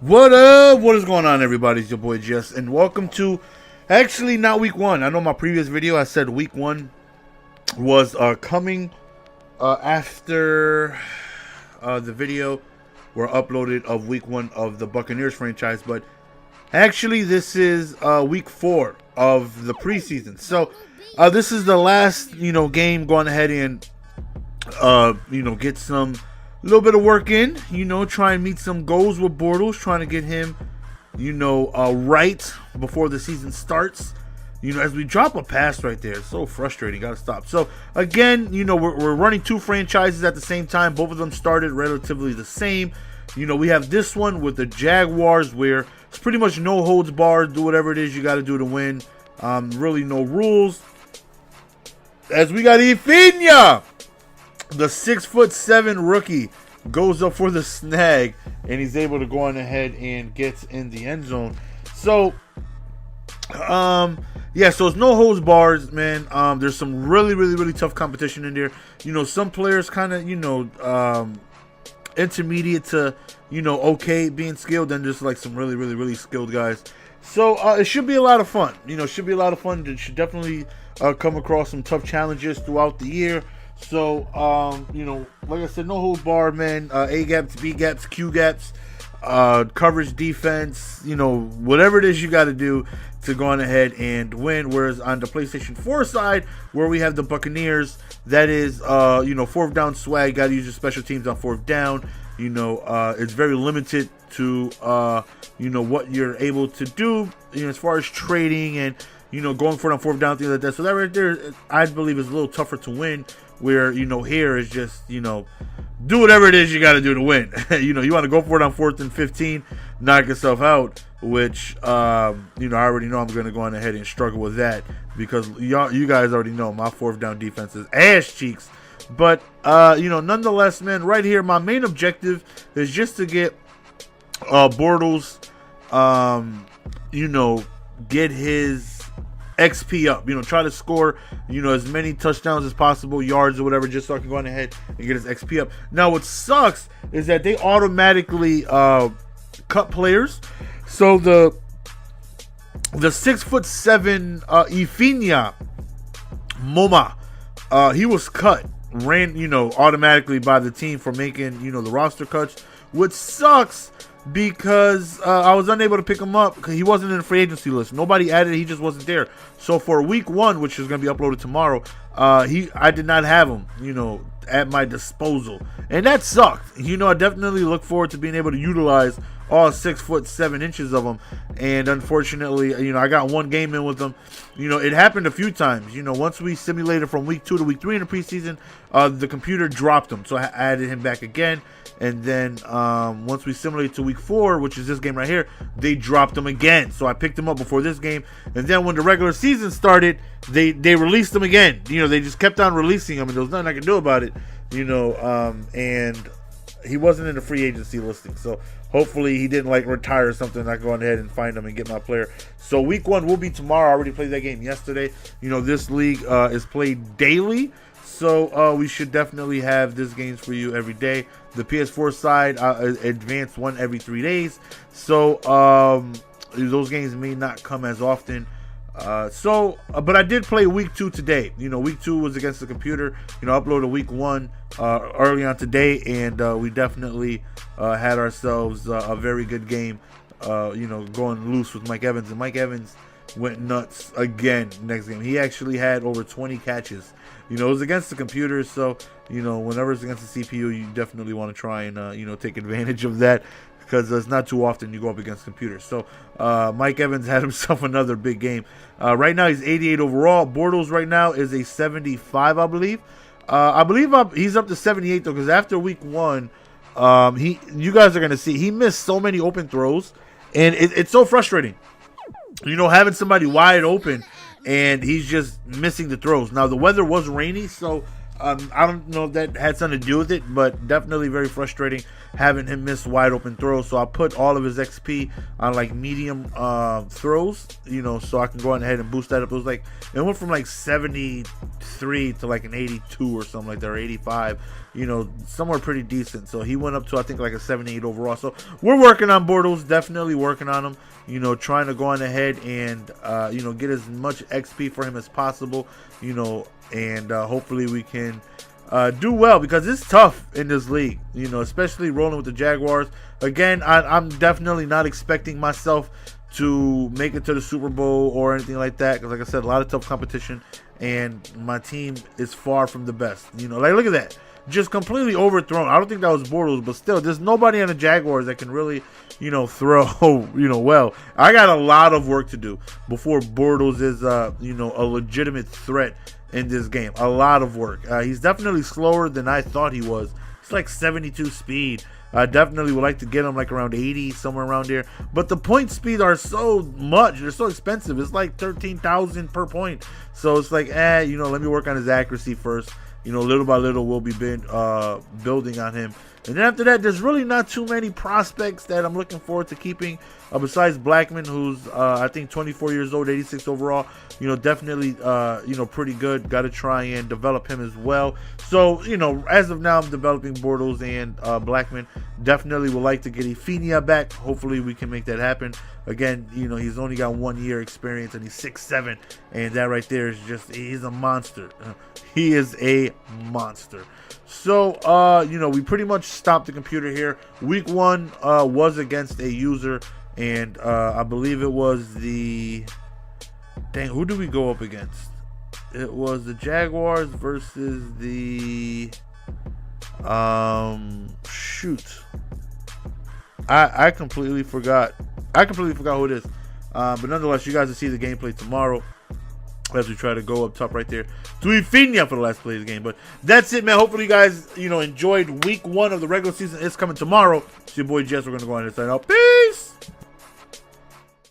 What up? What is going on, everybody? It's your boy Jess, and welcome to, actually not week one. I know my previous video I said week one was coming after the video were uploaded of week one of the Buccaneers franchise, but actually this is week 4 of the preseason. So this is the last game. Going ahead and get some little bit of work in, try and meet some goals with Bortles, trying to get him, right before the season starts. As we drop a pass right there, it's so frustrating. Got to stop. So again, we're running 2 franchises at the same time. Both of them started relatively the same. We have this one with the Jaguars, where it's pretty much no holds barred. Do whatever it is you got to do to win. Really no rules. As we got Ifinia, the 6'7" rookie, goes up for the snag, and he's able to go on ahead and gets in the end zone. So, so it's no holds bars, man. There's some really tough competition in there. Some players kind of, intermediate to, okay being skilled, and just like some really skilled guys. So it should be a lot of fun. Should be a lot of fun. It should definitely come across some tough challenges throughout the year. So, like I said, no hold bar, man. A gaps, B gaps, Q gaps, coverage, defense, whatever it is you got to do to go on ahead and win. Whereas on the PlayStation 4 side, where we have the Buccaneers, that is, 4th down swag. Got to use your special teams on 4th down. It's very limited to, what you're able to do, as far as trading and, going for it on 4th down, things like that. So that right there, I believe, is a little tougher to win. Where, here is just, do whatever it is you got to do to win. You want to go for it on 4th and 15, knock yourself out, which, I already know I'm going to go on ahead and struggle with that, because you guys already know my 4th down defense is ass cheeks. But, nonetheless, man, right here, my main objective is just to get Bortles, get his XP up, try to score, as many touchdowns as possible, yards or whatever, just so I can go on ahead and get his XP up. Now, what sucks is that they automatically cut players. So the 6'7" Ifinia Moma, he was cut, ran, automatically by the team for making, the roster cuts, which sucks. Because I was unable to pick him up because he wasn't in the free agency list. Nobody added, he just wasn't there. So for week 1, which is going to be uploaded tomorrow, I did not have him, at my disposal, and that sucked. I definitely look forward to being able to utilize all 6'7" of him, and unfortunately, I got one game in with him. It happened a few times. Once we simulated from week 2 to week 3 in the preseason, the computer dropped him, so I added him back again. And then once we simulated to week 4, which is this game right here, they dropped him again. So I picked him up before this game. And then when the regular season started, they released him again. They just kept on releasing him, and there was nothing I could do about it. And he wasn't in the free agency listing. So hopefully he didn't retire or something. I can go on ahead and find him and get my player. So week 1 will be tomorrow. I already played that game yesterday. This league is played daily. So we should definitely have this games for you every day. The PS4 side, advanced one every 3 days. So those games may not come as often. But I did play week 2 today. Week 2 was against the computer. Uploaded week 1 early on today, and we definitely had ourselves a very good game. Going loose with Mike Evans, and Mike Evans went nuts again next game. He actually had over 20 catches. It was against the computer, so whenever it's against the CPU, you definitely want to try and take advantage of that, because it's not too often you go up against computers. So Mike Evans had himself another big game. Right now he's 88 overall. Bortles right now is a 75, I believe. He's up to 78 though, because after week 1, you guys are gonna see he missed so many open throws, and it's so frustrating. Having somebody wide open, and he's just missing the throws. Now, the weather was rainy, so I don't know if that had something to do with it, but definitely very frustrating having him miss wide open throws. So I put all of his XP on like medium throws, you know, so I can go ahead and boost that up. It was like, it went from like 73 to like an 82 or something like that, or 85, you know, somewhere pretty decent. So he went up to, I think, like a 78 overall. So we're working on Bortles, definitely working on him, you know, trying to go on ahead and, you know, get as much XP for him as possible, you know, and hopefully we can do well, because it's tough in this league, you know, especially rolling with the Jaguars. Again, I'm definitely not expecting myself to make it to the Super Bowl or anything like that, because like I said, a lot of tough competition, and my team is far from the best. You know, like, look at that, just completely overthrown. I don't think that was Bortles, but still, there's nobody on the Jaguars that can really, you know, throw, you know, well. I got a lot of work to do before Bortles is, you know, a legitimate threat in this game. A lot of work. He's definitely slower than I thought he was. It's like 72 speed. I definitely would like to get him like around 80, somewhere around there. But the point speed are so much. They're so expensive. It's like 13,000 per point. So it's like, you know, let me work on his accuracy first. You know, little by little, we'll be building on him. And then after that, there's really not too many prospects that I'm looking forward to keeping. Besides Blackman, who's, I think, 24 years old, 86 overall. You know, definitely, you know, pretty good. Got to try and develop him as well. So, you know, as of now, I'm developing Bortles and Blackman. Definitely would like to get Ifinia back. Hopefully, we can make that happen. Again, you know, he's only got 1 year experience, and he's 6'7", and that right there is just, he's a monster. He is a monster. So, you know, we pretty much stopped the computer here. Week 1 was against a user, and I believe it was the... Dang, who did we go up against? It was the Jaguars versus the... shoot. I completely forgot. I completely forgot who it is. But nonetheless, you guys will see the gameplay tomorrow as we try to go up top right there to Ifinia for the last play of the game. But that's it, man. Hopefully you guys, you know, enjoyed week 1 of the regular season. It's coming tomorrow. It's your boy Jess. We're going to go on and sign out. Peace!